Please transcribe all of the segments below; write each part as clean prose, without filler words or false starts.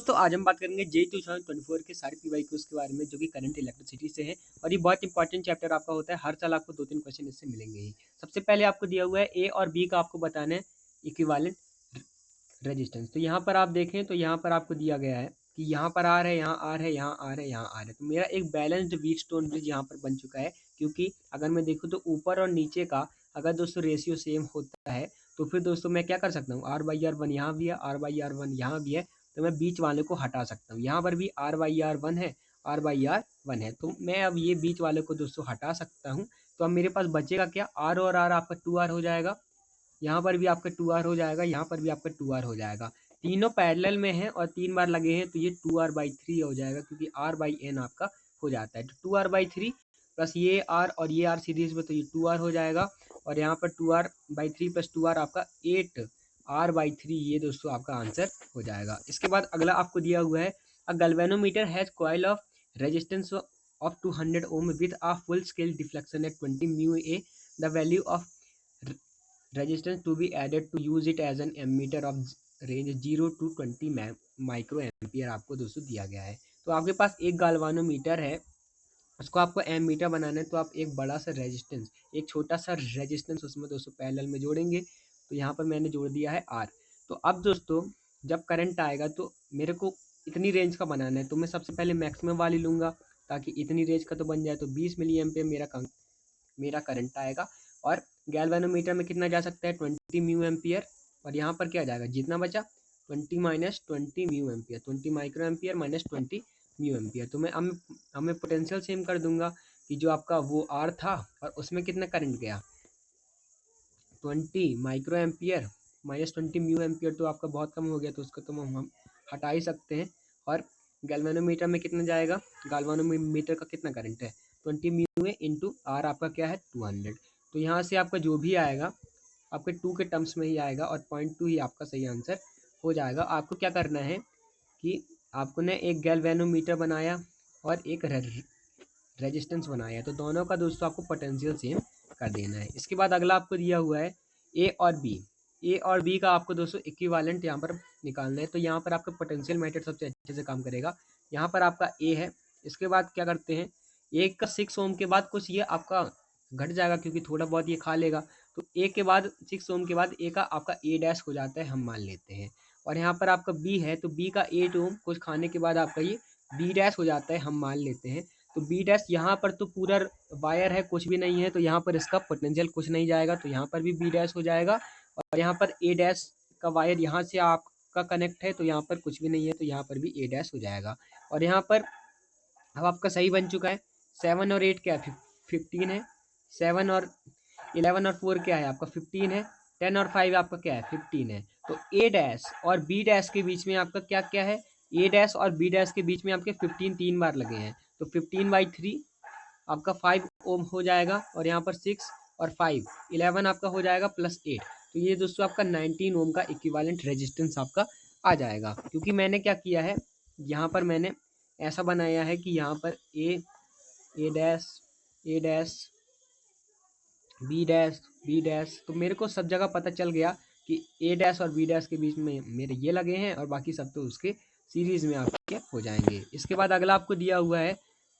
तो आज हम बात करेंगे जेई 2024 के सारे पीवाईक्यूज के बारे में जो कि करंट इलेक्ट्रिसिटी से है और ये बहुत इंपॉर्टेंट चैप्टर आपका होता है। हर साल आपको 2-3 क्वेश्चन इससे मिलेंगे ही। सबसे पहले आपको दिया हुआ है ए और बी का आपको बताना है इक्विवेलेंट रेजिस्टेंस। तो यहाँ पर आप देखें तो यहाँ पर आपको दिया गया है कि यहाँ पर आर है, यहाँ आर है, यहाँ आर है, यहाँ आर है। तो मेरा एक बैलेंस्ड व्हीट स्टोन ब्रिज यहाँ पर बन चुका है, क्योंकि अगर मैं देखूँ तो ऊपर और नीचे का अगर दोस्तों रेशियो सेम होता है तो फिर दोस्तों मैं क्या कर सकता हूँ, आर बाई आर वन यहाँ भी है, आर बाई आर वन यहाँ भी है, तो मैं बीच वाले को हटा सकता हूँ। यहाँ पर भी आर बाई आर वन है, आर बाई आर वन है, तो मैं अब ये बीच वाले को दोस्तों हटा सकता हूँ। तो अब मेरे पास बचेगा क्या, आर और आर आपका 2R हो जाएगा, यहाँ पर भी आपका 2R हो जाएगा, यहाँ पर भी आपका 2R हो जाएगा। तीनों पैरेलल में हैं और 3 बार लगे हैं तो ये 2R/3 हो जाएगा, क्योंकि R/N आपका हो जाता है। तो 2R/3 प्लस ये R और ये R सीरीज में, तो ये 2R हो जाएगा और यहाँ पर 2R/3 प्लस 2R आपका 8R/3, ये दोस्तों आपका आंसर हो जाएगा। इसके बाद अगला आपको दिया हुआ है a galvanometer has coil of resistance of 200 ohm with a full scale deflection at 20 mu A, the value of resistance to be added to use it as an ammeter of range 0 to 20 micro ampere आपको दोस्तों दिया गया है। तो आपके पास एक galvanometer है, उसको आपको एमीटर बनाना है, तो आप एक बड़ा सा रेजिस्टेंस, एक छोटा सा रेजिस्टेंस उसमें दोस्तों पैरेलल में जोड़ेंगे। तो यहाँ पर मैंने जोड़ दिया है आर। तो अब दोस्तों जब करंट आएगा तो मेरे को इतनी रेंज का बनाना है, तो मैं सबसे पहले मैक्सिमम वाली लूँगा ताकि इतनी रेंज का तो बन जाए। तो 20 मिली एम्पियर मेरा करंट आएगा और गैल्वेनोमीटर में कितना जा सकता है, 20 म्यू एम्पियर, और यहाँ पर क्या आ जाएगा, जितना बचा 20 minus 20 mu ampere, 20 micro ampere minus 20 mu ampere. तो मैं हमें पोटेंशियल सेम कर दूंगा कि जो आपका वो आर था और उसमें कितना करंट गया, 20 micro ampere minus 20 mu ampere, तो आपका बहुत कम हो गया, तो उसको तो हम हटा ही सकते हैं। और गैल्वेनोमीटर में कितना जाएगा, गैल्वेनोमीटर का कितना करंट है, 20 म्यू ए इंटू आर आपका क्या है 200। तो यहाँ से आपका जो भी आएगा आपके 2 के टर्म्स में ही आएगा और 0.2 ही आपका सही आंसर हो जाएगा। आपको क्या करना है कि आपको ने एक गैल्वेनोमीटर बनाया और एक रेजिस्टेंस बनाया, तो दोनों का दोस्तों आपको पोटेंशियल सेम कर देना है। इसके बाद अगला आपको दिया हुआ है ए और बी। ए और बी का आपको दोस्तों इक्विवेलेंट यहाँ पर निकालना है। तो यहाँ पर आपका पोटेंशियल मेथड सबसे अच्छे से काम करेगा। यहाँ पर आपका ए है, इसके बाद क्या करते हैं, ए का 6 ओम के बाद कुछ ये आपका घट जाएगा क्योंकि थोड़ा बहुत ये खा लेगा, तो ए के बाद 6 ओम के बाद ए का आपका ए डैश हो जाता है, हम मान लेते हैं। और यहाँ पर आपका बी है, तो बी का 8 ओम कुछ खाने के बाद आपका ये बी डैश हो जाता है, हम मान लेते हैं। तो बी डैश यहाँ पर तो पूरा वायर है, कुछ भी नहीं है, तो यहाँ पर इसका पोटेंशियल कुछ नहीं जाएगा, तो यहाँ पर भी बी डैश हो जाएगा। और यहाँ पर ए डैश का वायर यहाँ से आपका कनेक्ट है, तो यहाँ पर कुछ भी नहीं है, तो यहाँ पर भी ए डैश हो जाएगा। और यहाँ पर अब आपका सही बन चुका है। 7 और 8 क्या है, 15 है। 7 और 11 और 4 क्या है आपका 15 है। 10 और 5 आपका क्या है 15 है। तो ए डैश और बी डैश के बीच में आपका क्या क्या है, ए डैश और बी डैश के बीच में आपके 15 3 बार लगे हैं, तो 15/3 आपका 5 ओम हो जाएगा। और यहाँ पर 6 और 5 11 आपका हो जाएगा प्लस 8, तो ये दोस्तों आपका 19 ओम का इक्विवेलेंट रेजिस्टेंस आपका आ जाएगा। क्योंकि मैंने क्या किया है, यहाँ पर मैंने ऐसा बनाया है कि यहाँ पर ए डैश बी डैश, तो मेरे को सब जगह पता चल गया कि ए डैश और बी डैश के बीच में मेरे ये लगे हैं और बाकी सब तो उसके सीरीज में आपके हो जाएंगे। इसके बाद अगला आपको दिया हुआ है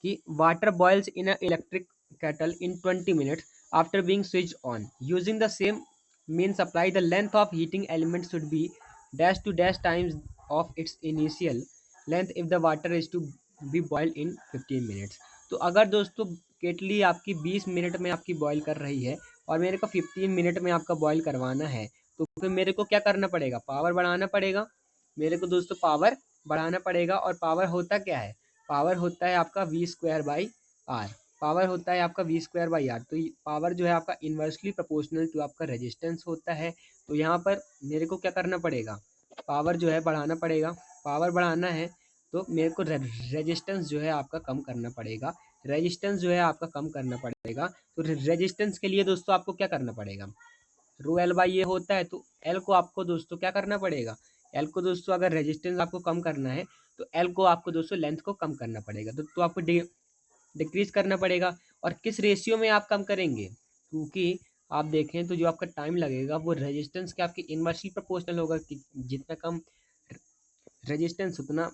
कि water boils in a electric kettle in 20 minutes after being switched on using the same main supply, the length of heating element should be dash two dash times of its initial length if the water is to be boiled in 15 minutes. तो अगर दोस्तों केटली आपकी 20 minute में आपकी boil कर रही है और मेरे को 15 मिनट में आपका बॉईल करवाना है, तो फिर मेरे को क्या करना पड़ेगा, पावर बढ़ाना पड़ेगा। मेरे को दोस्तों पावर बढ़ाना पड़ेगा, और पावर होता क्या है, पावर होता है आपका V²/R। पावर होता है आपका V²/R। तो पावर जो है आपका इन्वर्सली प्रोपोर्शनल टू आपका रेजिस्टेंस होता है। तो यहाँ पर मेरे को क्या करना पड़ेगा, पावर जो है बढ़ाना पड़ेगा। पावर बढ़ाना है तो मेरे को रेजिस्टेंस जो है आपका कम करना पड़ेगा। रेजिस्टेंस जो है आपका कम करना पड़ेगा, तो रेजिस्टेंस के लिए दोस्तों आपको क्या करना पड़ेगा, रो एल बाई ये होता है, तो एल को आपको दोस्तों क्या करना पड़ेगा, एल को दोस्तों अगर रेजिस्टेंस आपको कम करना है तो एल को आपको दोस्तों लेंथ को कम करना पड़ेगा, तो आपको डिक्रीज करना पड़ेगा। और किस रेशियो में आप कम करेंगे, क्योंकि आप देखें तो जो आपका टाइम लगेगा वो रेजिस्टेंस के आपके इनवर्सली प्रोपोर्शनल होगा कि जितना कम रेजिस्टेंस उतना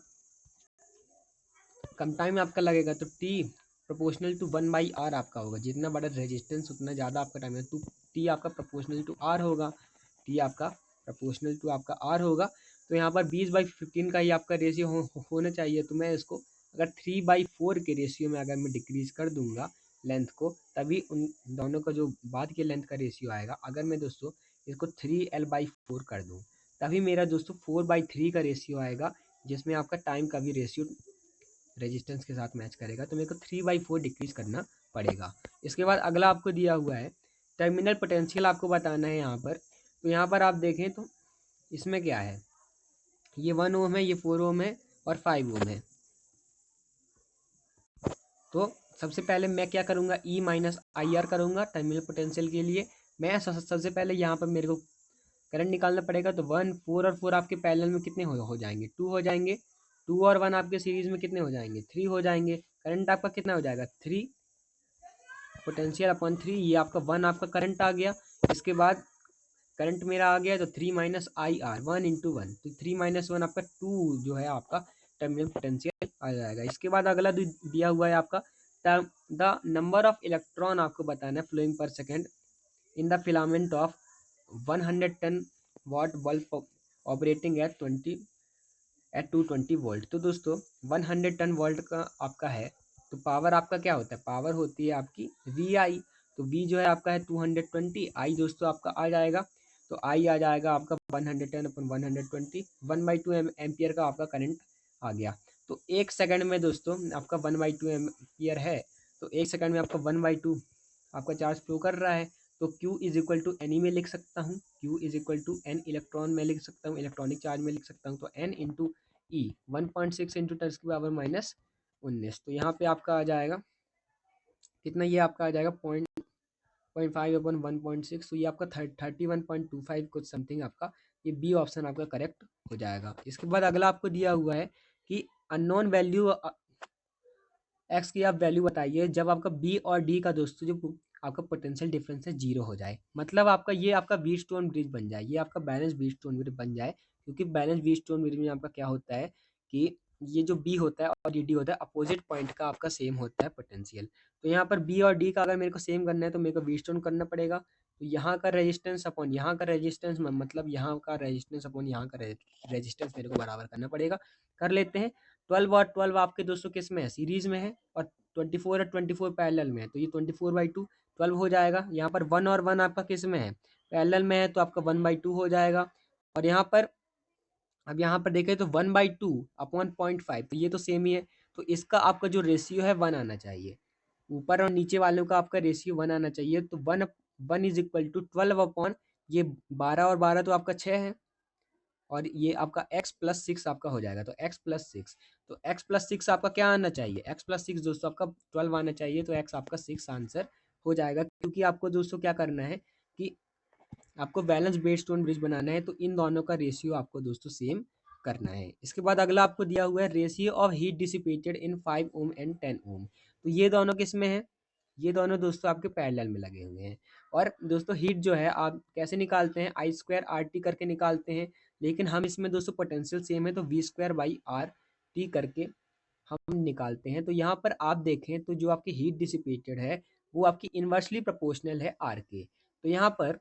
कम टाइम आपका लगेगा, तो टी प्रोपोर्शनल टू 1/r आपका होगा। जितना बड़ा रेजिस्टेंस उतना ज़्यादा आपका टाइम है, तो टी आपका प्रोपोर्शनल टू आर होगा। टी आपका प्रोपोर्शनल टू आपका आर होगा। तो यहाँ पर 20/15 का ही आपका रेशियो होना चाहिए। तो मैं इसको अगर 3/4 के रेशियो में अगर मैं डिक्रीज कर दूंगा लेंथ को, तभी उन दोनों का जो बाद के लेंथ का रेशियो आएगा। अगर मैं दोस्तों इसको 3l/4 कर दूँ, तभी मेरा दोस्तों 4/3 का रेशियो आएगा, जिसमें आपका टाइम का भी रेशियो रेजिस्टेंस के साथ मैच करेगा। तो मेरे को 3/4 डिक्रीज करना पड़ेगा। इसके बाद अगला आपको दिया हुआ है टर्मिनल पोटेंशियल आपको बताना है यहाँ पर। तो यहाँ पर आप देखें तो इसमें क्या है, ये 1 ओम है, ये 4 ओम है और 5 ओम है। तो सबसे पहले मैं क्या करूँगा, E माइनस IR करूँगा टर्मिनल पोटेंशियल के लिए। मैं सबसे पहले यहाँ पर मेरे को करंट निकालना पड़ेगा। तो 1, 4 और 4 आपके पैरेलल में कितने हो जाएंगे, 2 हो जाएंगे। 2 और 1 आपके सीरीज में कितने हो जाएंगे, 3 हो जाएंगे। करंट आपका कितना हो जाएगा, 3 पोटेंशियल अपॉन 3। ये आपका 1 आपका करंट आ गया। इसके बाद करंट मेरा आ गया, तो 3 माइनस IR 1 इंटू 1, तो 3 माइनस 1 आपका 2 जो है आपका टर्मिनल पोटेंशियल आ जाएगा। इसके बाद अगला दिया हुआ है आपका द नंबर ऑफ इलेक्ट्रॉन आपको बताना है फ्लोइंग पर second in the filament of 110 watt bulb operating at 220 volt. तो दोस्तों 110 वोल्ट का आपका है, तो पावर आपका क्या होता है, पावर होती है आपकी VI। तो V जो है आपका है 220, I दोस्तों आपका आ जाएगा, तो I आ जाएगा आपका 110 अपन 120, 1/2 एम्पियर का आपका करंट आ गया। तो 1 सेकंड में दोस्तों आपका 1/2 एम्पियर है, तो 1 सेकंड में आपका 1/2 आपका चार्ज फ्लो कर रहा है। तो Q is equal to N में लिख सकता हूँ, Q is equal to N electron में लिख सकता हूँ, इलेक्ट्रॉनिक चार्ज में लिख सकता हूँ। तो N इंटू E 1.6 इंटू 10⁻⁻⁻⁹। तो यहाँ पे आपका आ जाएगा कितना, ये आपका आ जाएगा 0.5 अपन 1.6। तो ये आपका 31.25 कुछ समथिंग आपका ये बी ऑप्शन आपका करेक्ट हो जाएगा। इसके बाद अगला आपको दिया हुआ है कि अननोन वैल्यू एक्स की आप वैल्यू बताइए जब आपका बी और डी का दोस्तों जो आपका पोटेंशियल डिफरेंस है 0 हो जाए। मतलब आपका ये आपका व्हीटस्टोन ब्रिज बन जाए, ये आपका बैलेंस व्हीटस्टोन ब्रिज बन जाए। क्योंकि बैलेंस व्हीटस्टोन ब्रिज में आपका क्या होता है कि ये जो बी होता है और ये डी होता है, अपोजिट पॉइंट का आपका सेम होता है पोटेंशियल। तो यहाँ पर बी और डी का अगर मेरे को सेम करना है तो मेरे को व्हीटस्टोन करना पड़ेगा। तो यहाँ का रेजिस्टेंस अपॉन यहाँ का रेजिस्टेंस, मतलब यहाँ का रेजिस्टेंस अपॉन यहाँ का रेजिस्टेंस मेरे को बराबर करना पड़ेगा। कर लेते हैं। 12 और 12 आपके दोस्तों किस में है, सीरीज में है, और 24 और 24 पैरेलल में है। तो ये 24/2 12 हो जाएगा। यहाँ पर 1 और 1 आपका किस में है, पैरेलल में है, तो आपका 1/2 हो जाएगा। और यहाँ पर अब यहाँ पर देखें तो 1/2 अपॉन 0.5, तो ये तो सेम ही है। तो इसका आपका जो रेशियो है 1 आना चाहिए, ऊपर और नीचे वालों का आपका रेशियो 1 आना चाहिए। तो 1 इज इक्वल टू 12 अपॉन ये 12 और 12 तो आपका 6 है, और ये आपका x प्लस 6 आपका हो जाएगा। तो x प्लस 6, तो x प्लस 6 आपका क्या आना चाहिए, x प्लस 6 दोस्तों आपका 12 आना चाहिए। तो x आपका 6 आंसर हो जाएगा। क्योंकि आपको दोस्तों क्या करना है कि आपको बैलेंस व्हीटस्टोन ब्रिज बनाना है, तो इन दोनों का रेशियो आपको दोस्तों सेम करना है। इसके बाद अगला आपको दिया हुआ है ratio of heat dissipated in 5 ohm and 10 ओम। तो ये दोनों किस में है, ये दोनों दोस्तों आपके पैरेलल में लगे हुए हैं। और दोस्तों हीट जो है आप कैसे निकालते हैं, I²RT करके निकालते हैं। लेकिन हम इसमें दोस्तों पोटेंशियल सेम है, तो V²/RT करके हम निकालते हैं। तो यहाँ पर आप देखें तो जो आपकी हीट डिसिपेटेड है वो आपकी इन्वर्सली प्रोपोर्शनल है R के। तो यहाँ पर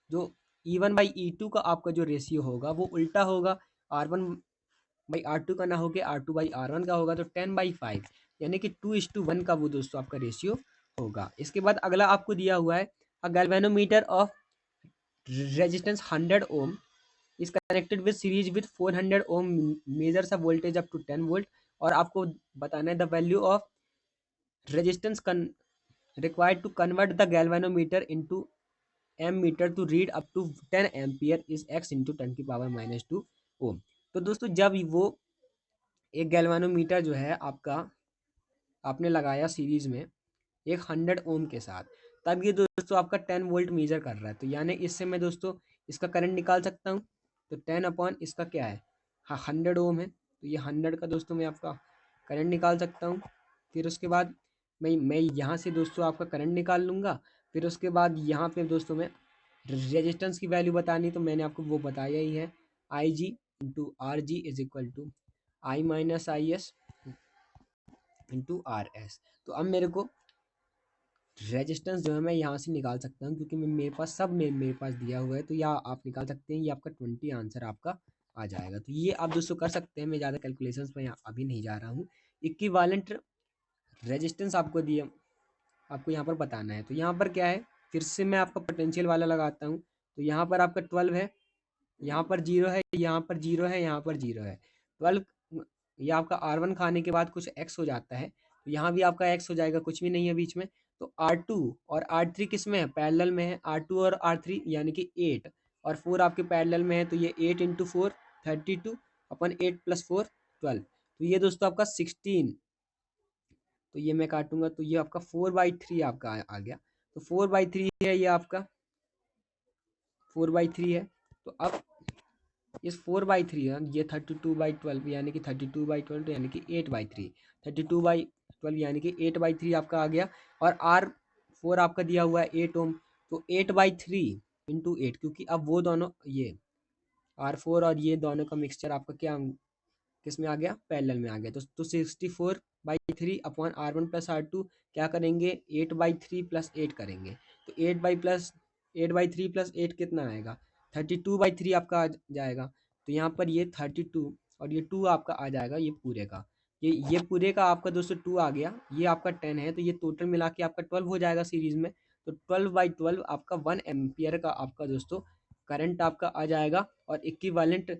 जो E1/E2 का आपका जो रेशियो होगा वो उल्टा होगा, R1/R2 का ना होके R2/R1 का होगा। तो 10/5 यानी कि 2:1 का वो दोस्तों आपका रेशियो होगा। इसके बाद अगला आपको दिया हुआ है a galvanometer of resistance 100 ohm is connected with series with 400 ohm measures a voltage up to 10 volt. और आपको बताना है the value of resistance required to convert the galvanometer into ammeter to read up to 10 ampere is x into 10⁻⁻2 ohm. तो दोस्तों जब वो एक galvanometer जो है आपका आपने लगाया सीरीज में एक 100 ओम के साथ, तब ये दोस्तों आपका 10 वोल्ट मेजर कर रहा है। तो यानी इससे मैं दोस्तों इसका करंट निकाल सकता हूँ। तो 10 अपॉन इसका क्या है, हाँ 100 ओम है, तो ये 100 का दोस्तों मैं आपका करंट निकाल सकता हूँ। फिर उसके बाद मैं यहाँ से दोस्तों आपका करंट निकाल लूँगा। फिर उसके बाद यहाँ पे दोस्तों मैं रेजिस्टेंस की वैल्यू बतानी, तो मैंने आपको वो बताया ही है, IG into RG is equal to I minus I S into R S. तो अब मेरे को रेजिस्टेंस जो है मैं यहाँ से निकाल सकता हूँ, क्योंकि मेरे पास सब मेरे पास दिया हुआ है, तो या आप निकाल सकते हैं, ये आपका 20 आंसर आपका आ जाएगा। तो ये आप दोस्तों कर सकते हैं, मैं ज़्यादा कैलकुलेशंस में यहाँ अभी नहीं जा रहा हूँ। इक्विवेलेंट रेजिस्टेंस आपको दिया, आपको यहाँ पर बताना है। तो यहाँ पर क्या है, फिर से मैं आपका पोटेंशियल वाला लगाता हूँ। तो यहाँ पर आपका 12 है, यहाँ पर 0 है, यहाँ पर 0 है, यहाँ पर 0 है। 12 ये आपका R1 खाने के बाद कुछ x हो जाता है, तो यहाँ भी आपका x हो जाएगा, कुछ भी नहीं है बीच में। तो R2 और R3 किस में है, पैरेलल में है। R2 और R3 यानी कि 8 और 4 आपके पैरेलल में है, तो ये 8 इंटू 4 32 अपन 8 प्लस 4 12। तो ये दोस्तों आपका 16, तो ये मैं काटूंगा, तो ये आपका 4/3 आपका आ गया। तो 4/3 है, ये आपका 4/3 है। तो अब इस 4/3 है, ये 32/12 यानी कि 32/12 यानी कि 8/3, 32/12 यानी कि 8/3 आपका आ गया। और R4 आपका दिया हुआ है 8 ओम, तो 8/3 इंटू 8, क्योंकि अब वो दोनों ये R4 और ये दोनों का मिक्सचर आपका क्या किस में आ गया, पैरेलल में आ गया। तो 64/3 अपॉन R1 प्लस R2 क्या करेंगे, 8/3 प्लस 8 करेंगे। तो 8/3 प्लस 8 कितना आएगा, 32/3 आपका आ जाएगा। तो यहाँ पर ये 32 और ये 2 आपका आ जाएगा, ये पूरे का, ये पूरे का आपका दोस्तों 2 आ गया, ये आपका 10 है, तो ये टोटल मिला के आपका 12 हो जाएगा सीरीज में। तो 12/12 आपका 1 एम्पियर का आपका दोस्तों करंट आपका आ जाएगा। और इक्विवेलेंट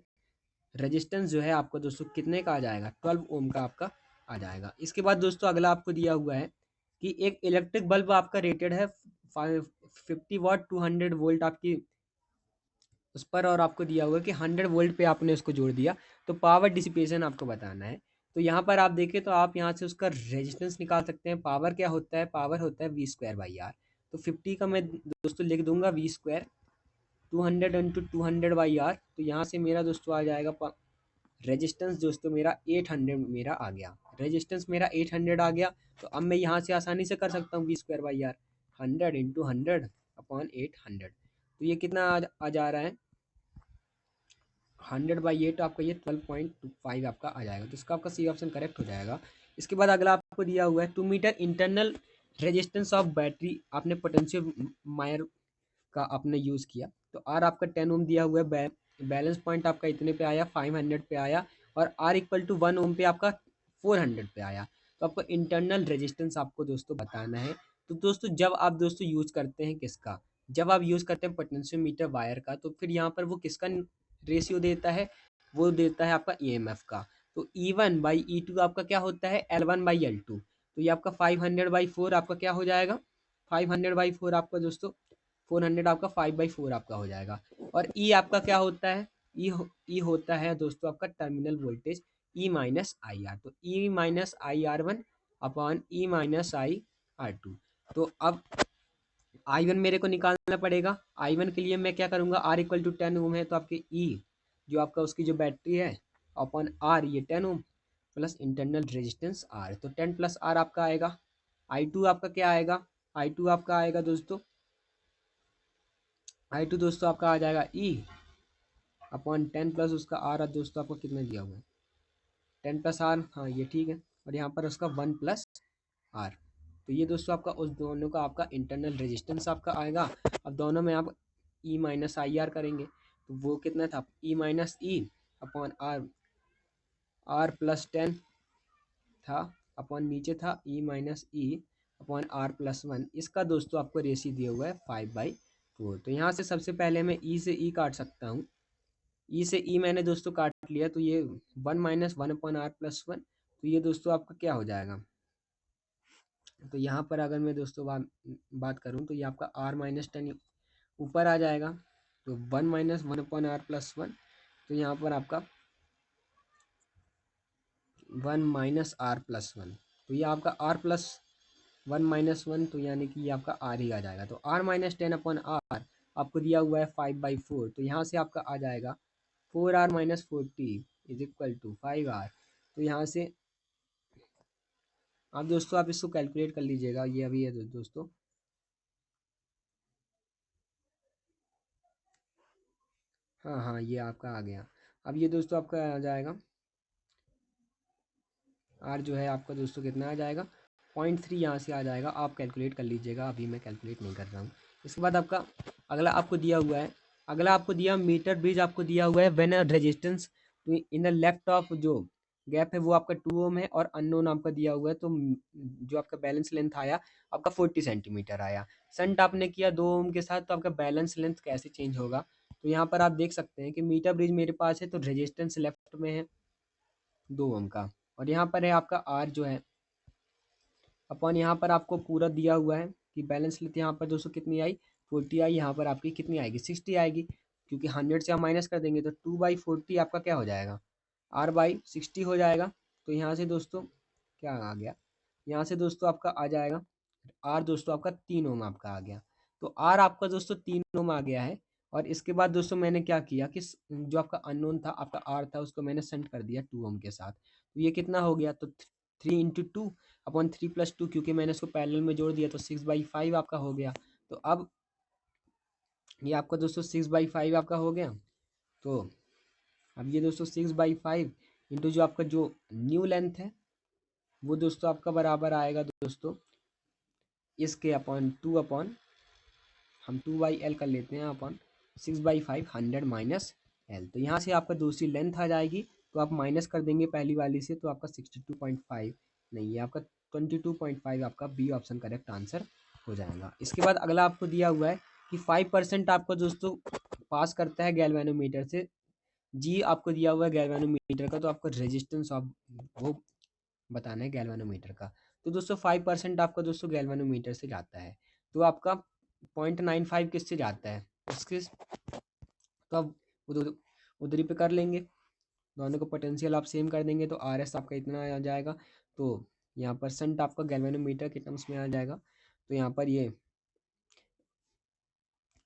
रेजिस्टेंस जो है आपको दोस्तों कितने का आ जाएगा, 12 ओम का आपका आ जाएगा। इसके बाद दोस्तों अगला आपको दिया हुआ है कि एक इलेक्ट्रिक बल्ब आपका रेटेड है 50 वाट 200 वोल्ट आपकी उस पर, और आपको दिया हुआ है कि 100 वोल्ट पे आपने उसको जोड़ दिया, तो पावर डिसिपेशन आपको बताना है। तो यहाँ पर आप देखें तो आप यहाँ से उसका रेजिस्टेंस निकाल सकते हैं। पावर क्या होता है, पावर होता है V²/R। तो 50 का मैं दोस्तों लिख दूंगा V², 200 इंटू 200/R। तो यहाँ से मेरा दोस्तों आ जाएगा रेजिस्टेंस दोस्तों मेरा 800 मेरा आ गया, रेजिस्टेंस मेरा 800 आ गया। तो अब मैं यहाँ से आसानी से कर सकता हूँ V²/R, 100 इंटू 100 अपॉन 800। तो ये कितना आ जा रहा है, 100/8 आपका ये 12.25 आपका आ जाएगा। तो इसका आपका सी ऑप्शन करेक्ट हो जाएगा। इसके बाद अगला आपको दिया हुआ है 2 metre internal resistance of battery, आपने पोटेंशियल मायर का आपने यूज़ किया। तो आर आपका 10 ओम दिया हुआ है, बैलेंस पॉइंट आपका इतने पे आया, 500 पे आया। और आर इक्वल टू 1 ओम पे आपका 400 पे आया। तो आपको इंटरनल रेजिस्टेंस आपको दोस्तों बताना है। तो दोस्तों जब आप दोस्तों यूज़ करते हैं किसका, जब आप यूज़ करते हैं पोटेंशियोमीटर वायर का, तो फिर यहाँ पर वो किसका रेशियो देता है, वो देता है आपका ईएमएफ का। तो E1/E2 आपका क्या होता है, L1/L2। तो ये आपका 500/4 आपका क्या हो जाएगा, 500/4 आपका दोस्तों 400 आपका 5/4 आपका हो जाएगा। और ई आपका क्या होता है, ई होता है दोस्तों आपका टर्मिनल वोल्टेज E-IR। तो E-IR1 अपॉन E-IR2। तो अब I1 मेरे को निकालना पड़ेगा। I1 के लिए मैं क्या करूँगा, R इक्वल टू 10 ओम है, तो आपके E जो आपका उसकी जो बैटरी है अपॉन R ये 10 ohm plus internal resistance R, तो 10 प्लस R आपका आएगा। I2 आपका क्या आएगा, I2 आपका आएगा दोस्तों, I2 दोस्तों आपका आ जाएगा E अपॉन 10 प्लस उसका R दोस्तों आपको कितना दिया हुआ है, 10 प्लस R, हाँ ये ठीक है। और यहाँ पर उसका 1 प्लस R। तो ये दोस्तों आपका उस दोनों का आपका इंटरनल रेजिस्टेंस आपका आएगा। अब दोनों में आप E-IR करेंगे, तो वो कितना था, E-E अपॉन R प्लस 10 था, अपॉन नीचे था E-E अपॉन R+1। इसका दोस्तों आपको रेशियो दिया हुआ है 5/4। तो यहाँ से सबसे पहले मैं E से E काट सकता हूँ, E से E मैंने दोस्तों काट लिया, तो ये 1 - 1 अपॉन R+1। तो ये दोस्तों आपका क्या हो जाएगा, तो यहाँ पर अगर मैं दोस्तों बात करूँ, तो ये आपका R-10 ऊपर आ जाएगा। तो 1 - 1 अपॉन R+1, तो यहाँ पर आपका 1 - R+1, तो ये आपका R+1 - 1, तो यानी कि ये आपका R ही आ जाएगा। तो R-10 अपॉन R आपको दिया हुआ है 5/4। तो यहाँ से आपका आ जाएगा 4R - 40 is equal to 5R। तो यहाँ से आप दोस्तों आप इसको कैलकुलेट कर लीजिएगा, ये अभी है दोस्तों। हाँ हाँ ये आपका आ गया। अब ये दोस्तों आपका आ जाएगा आर जो है आपका दोस्तों कितना आ जाएगा 0.3 यहाँ से आ जाएगा। आप कैलकुलेट कर लीजिएगा, अभी मैं कैलकुलेट नहीं कर रहा हूँ। इसके बाद आपका अगला आपको दिया हुआ है, अगला आपको दिया मीटर ब्रिज आपको दिया हुआ है when resistance in the left of जो गैप है वो आपका 2 ओम है और अननोन आपका दिया हुआ है। तो जो आपका बैलेंस लेंथ आया आपका 40 सेंटीमीटर आया। संट आपने किया 2 ओम के साथ, तो आपका बैलेंस लेंथ कैसे चेंज होगा? तो यहाँ पर आप देख सकते हैं कि मीटर ब्रिज मेरे पास है तो रेजिस्टेंस लेफ्ट में है 2 ओम का, और यहाँ पर है आपका आर जो है अपन यहाँ पर आपको पूरा दिया हुआ है कि बैलेंस लेते यहाँ पर दोस्तों कितनी आई 40 आई, यहाँ पर आपकी कितनी आएगी 60 आएगी, क्योंकि 100 से हम माइनस कर देंगे तो 2/40 आपका क्या हो जाएगा R/60 हो जाएगा। तो यहाँ से दोस्तों क्या आ गया, यहाँ से दोस्तों आपका आ जाएगा आर दोस्तों आपका 3 ओम आपका आ गया। तो आर आपका दोस्तों 3 ओम आ गया है। और इसके बाद दोस्तों मैंने क्या किया कि जो आपका अननोन था आपका आर था उसको मैंने सेंड कर दिया 2 ओम के साथ। तो ये कितना हो गया, तो 3 × 2/3 + 2, क्योंकि मैंने इसको पैरेलल में जोड़ दिया तो 6/5 आपका हो गया। तो अब ये आपका दोस्तों 6/5 आपका हो गया। तो अब ये दोस्तों 6/5 इंटू जो आपका जो न्यू लेंथ है वो दोस्तों आपका बराबर आएगा दोस्तों इसके अपॉन 2 अपॉन हम 2/L कर लेते हैं अपॉन 6/5 100 माइनस L। तो यहाँ से आपका दूसरी लेंथ आ जाएगी, तो आप माइनस कर देंगे पहली वाली से, तो आपका 62.5 नहीं है आपका 22.5 आपका बी ऑप्शन करेक्ट आंसर हो जाएगा। इसके बाद अगला आपको दिया हुआ है कि 5% आपका दोस्तों पास करता है गैल्वेनोमीटर से। जी आपको दिया हुआ है गैल्वेनोमीटर का, तो आपको रेजिस्टेंस ऑफ वो बताना है गैल्वेनोमीटर का। तो दोस्तों 5% आपका दोस्तों गैल्वेनोमीटर से जाता है। तो आपका 0.95 किससे जाता है उसके, तो आप उधर उधरी पे कर लेंगे, दोनों को पोटेंशियल आप सेम कर देंगे तो आर एस आपका इतना आ जाएगा। तो यहाँ पर सेंट आपका गैल्वेनोमीटर के टर्म्स में आ जाएगा। तो यहाँ पर ये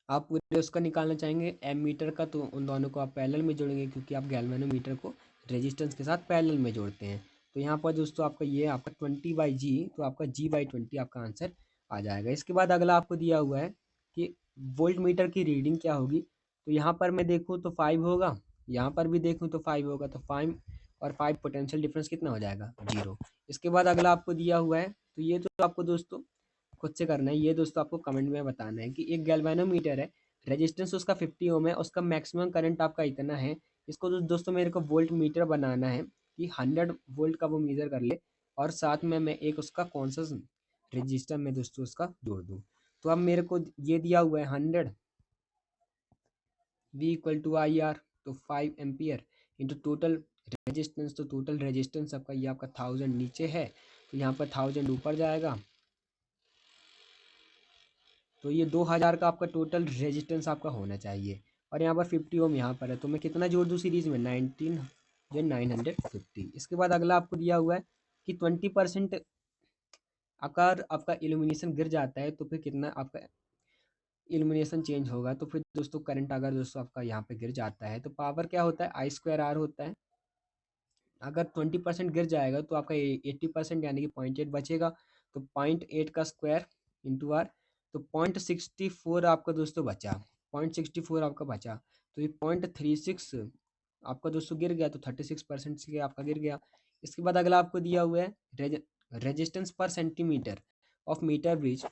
आप पूरे उसका निकालना चाहेंगे एम मीटर का, तो उन दोनों को आप पैरेलल में जोड़ेंगे क्योंकि आप गैल्वेनोमीटर को रेजिस्टेंस के साथ पैरेलल में जोड़ते हैं। तो यहाँ पर दोस्तों आपका ये आपका 20/G, तो आपका G/20 आपका आंसर आ जाएगा। इसके बाद अगला आपको दिया हुआ है कि वोल्ट मीटर की रीडिंग क्या होगी। तो यहाँ पर मैं देखूँ तो 5 होगा, यहाँ पर भी देखूँ तो 5 होगा, तो 5 और 5 पोटेंशियल डिफरेंस कितना हो जाएगा 0। इसके बाद अगला आपको दिया हुआ है, तो ये तो आपको दोस्तों खुद से करना है, ये दोस्तों आपको कमेंट में बताना है कि एक गैल्वेनोमीटर है, रेजिस्टेंस उसका 50 ओम है, उसका मैक्सिमम करंट आपका इतना है। इसको दोस्तों मेरे को वोल्ट मीटर बनाना है कि 100 वोल्ट का वो मेजर कर ले, और साथ में मैं एक उसका कौन सा रजिस्टर में दोस्तों उसका जोड़ दूँ। तो अब मेरे को ये दिया हुआ है 100 V = IR, तो 5 एम्पियर इंटू टोटल रेजिस्टेंस, तो टोटल रेजिस्टेंस आपका ये आपका 1000 नीचे है, तो यहाँ पर 1000 ऊपर जाएगा, तो ये 2000 का आपका टोटल रेजिस्टेंस आपका होना चाहिए। और यहाँ पर 50 ओम यहाँ पर है, तो मैं कितना जोड़ दूँ सीरीज में 19,950। इसके बाद अगला आपको दिया हुआ है कि 20% आपका इल्यूमिनेशन गिर जाता है तो फिर कितना आपका इल्यूमिनेशन चेंज होगा। तो फिर दोस्तों करंट अगर दोस्तों आपका यहाँ पे गिर जाता है तो पावर क्या होता है I²R होता है। अगर 20% गिर जाएगा तो आपका 80% यानी कि 0.8 बचेगा, तो 0.8 का स्क्वायर इंटू आर, तो 0.64 आपका दोस्तों बचा, 0.64 आपका बचा, तो ये 0.36 आपका दोस्तों गिर गया, तो 36% से आपका गिर गया। इसके बाद अगला आपको दिया हुआ है रेजिस्टेंस पर centimetre of metre bridge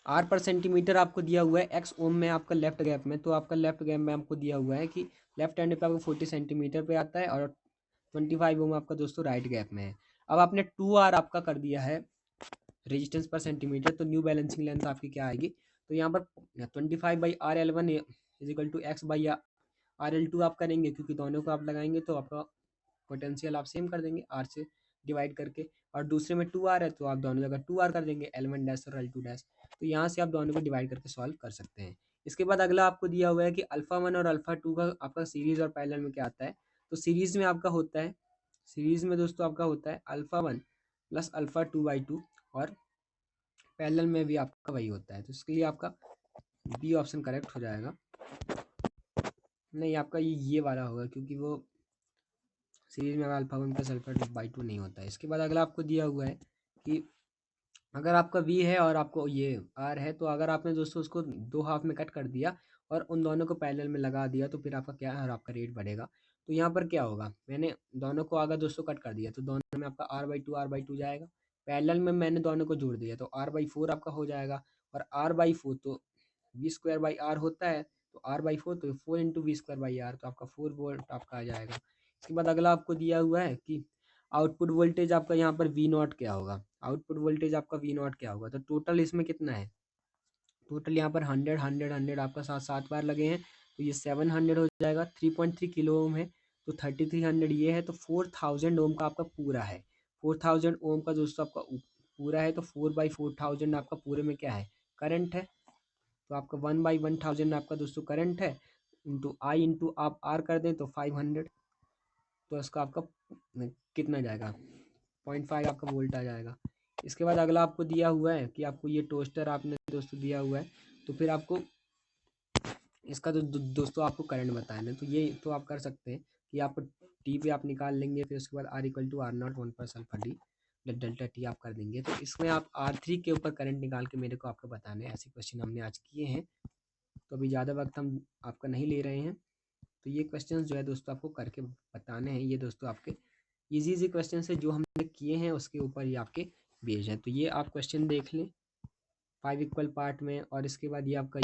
R पर सेंटीमीटर आपको दिया हुआ है एक्स ओम में आपका लेफ्ट गैप में। तो आपका लेफ्ट गैप में आपको दिया हुआ है कि लेफ्ट हैंड पे आपको 40 सेंटीमीटर पे आता है और 25 ओम आपका दोस्तों राइट गैप में है। अब आपने 2R आपका कर दिया है रेजिस्टेंस पर सेंटीमीटर, तो न्यू बैलेंसिंग लेंथ आपकी क्या आएगी, तो यहाँ पर 25/RL1 = X/RL2 आप करेंगे, क्योंकि दोनों को आप लगाएंगे तो आपका पोटेंशियल आप सेम कर देंगे आर से डिवाइड करके, और दूसरे में 2R है तो आप दोनों जगह 2R कर देंगे L1 और L2। तो यहाँ से आप दोनों को डिवाइड करके सॉल्व कर सकते हैं। इसके बाद अगला आपको दिया हुआ है कि अल्फा 1 और अल्फा 2 का आपका सीरीज और पैरेलल में क्या आता है। तो सीरीज में आपका होता है, सीरीज में दोस्तों आपका होता है अल्फा 1 + अल्फा 2/2, और पैरेलल में भी आपका वही होता है। तो इसके लिए आपका बी ऑप्शन करेक्ट हो जाएगा। नहीं, आपका ये वाला होगा, क्योंकि वो सीरीज में अल्फा 1 + अल्फा 2/2 नहीं होता है। इसके बाद अगला आपको दिया हुआ है कि अगर आपका V है और आपको ये R है, तो अगर आपने दोस्तों उसको 2 हाफ में कट कर दिया और उन दोनों को पैरेलल में लगा दिया, तो फिर आपका क्या है और आपका रेट बढ़ेगा। तो यहाँ पर क्या होगा, मैंने दोनों को आगे दोस्तों कट कर दिया तो दोनों में आपका r/2 जाएगा। पैरेलल में मैंने दोनों को जोड़ दिया तो r/4 आपका हो जाएगा। और r/4 तो v²/r होता है, तो r/4 तो 4 इंटू v²/r, तो आपका 4 वोल्ट आपका आ जाएगा। इसके बाद अगला आपको दिया हुआ है कि आउटपुट वोल्टेज आपका यहाँ पर V0 क्या होगा, आउटपुट वोल्टेज आपका V0 क्या होगा। तो टोटल इसमें कितना है, टोटल यहाँ पर 100 100 100 आपका 7 बार लगे हैं, तो ये 700 हो जाएगा। 3.3 किलो ओम है तो 3300 ये है, तो 4000 ओम का आपका पूरा है। 4000 ओम का दोस्तों आपका पूरा है, तो 4/4000 आपका पूरे में क्या है, करंट है। तो आपका 1/1000 आपका दोस्तों करंट है, इंटू आई इंटू आप आर कर दें तो 500, तो इसका आपका कितना जाएगा, 0.5 आपका वोल्ट आ जाएगा। इसके बाद अगला आपको दिया हुआ है कि आपको ये टोस्टर आपने दोस्तों दिया हुआ है, तो फिर आपको इसका तो दोस्तों आपको करंट बताना है। तो ये तो आप कर सकते हैं कि आप टी पे आप निकाल लेंगे, फिर उसके बाद R=R0 1 + alpha D delta T आप कर देंगे। तो इसमें आप R3 के ऊपर करंट निकाल के मेरे को आपको बताना है। ऐसे क्वेश्चन हमने आज किए हैं, तो अभी ज़्यादा वक्त हम आपका नहीं ले रहे हैं। तो ये क्वेश्चन जो है दोस्तों आपको करके बताने हैं। ये दोस्तों आपके इजी क्वेश्चन है जो हमने किए हैं, उसके ऊपर ये आपके बेस्ड हैं। तो ये आप क्वेश्चन देख लें 5 इक्वल पार्ट में। और इसके बाद ये आपका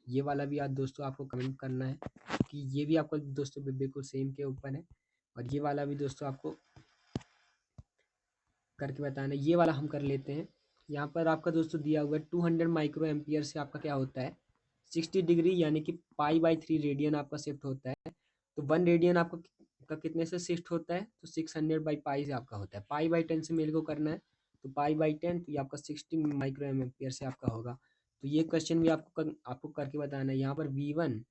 ये वाला भी आज दोस्तों आपको कमेंट करना है कि ये भी आपको दोस्तों बिल्कुल सेम के ऊपर है। और ये वाला भी दोस्तों आपको करके बताना है। ये वाला हम कर लेते हैं। यहाँ पर आपका दोस्तों दिया हुआ है 200 माइक्रो एम्पियर से आपका क्या होता है 60 डिग्री यानी कि π/3 रेडियन आपका शिफ्ट होता है। तो 1 रेडियन आपका का कितने से शिफ्ट होता है, तो 600/π से आपका होता है। π/10 से मेरे को करना है, तो π/10 तो ये आपका 60 माइक्रो एम्पियर से आपका होगा। तो ये क्वेश्चन भी आपको करके बताना है। यहाँ पर V1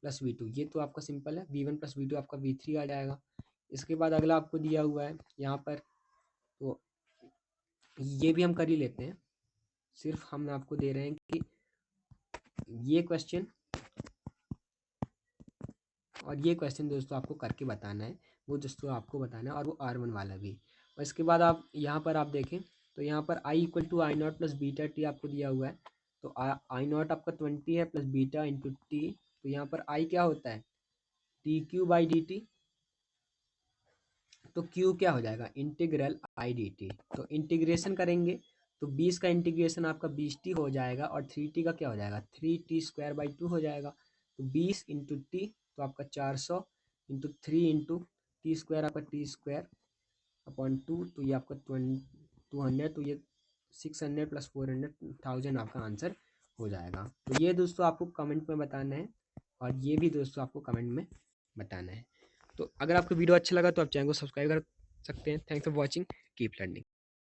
+ V2 ये तो आपका सिंपल है, V1 + V2 आपका V3 आ जाएगा। इसके बाद अगला आपको दिया हुआ है यहाँ पर, तो ये भी हम कर ही लेते हैं। सिर्फ हम आपको दे रहे हैं कि ये क्वेश्चन और ये क्वेश्चन दोस्तों आपको करके बताना है, वो दोस्तों आपको बताना है, और वो R1 वाला भी। और इसके बाद आप यहाँ पर आप देखें तो यहाँ पर I=I0 + बीटा टी आपको दिया हुआ है। तो I0 आपका 20 है प्लस बीटा इंटू टी। तो यहाँ पर I क्या होता है dQ/dt, तो Q क्या हो जाएगा इंटीग्रल I/dt। तो इंटीग्रेशन करेंगे तो 20 का इंटीग्रेशन आपका 20t हो जाएगा, और 3t का क्या हो जाएगा 3t² 2 हो जाएगा। तो 20 इंटू टी तो आपका 400 इंटू 3 इंटू t² आपका t²/2, तो ये आपका 200, तो ये 600 + 400 1000 आपका आंसर हो जाएगा। तो ये दोस्तों आपको कमेंट में बताना है, और ये भी दोस्तों आपको कमेंट में बताना है। तो अगर आपको वीडियो अच्छा लगा तो आप चैनल को सब्सक्राइब कर सकते हैं। Thanks for watching, keep learning.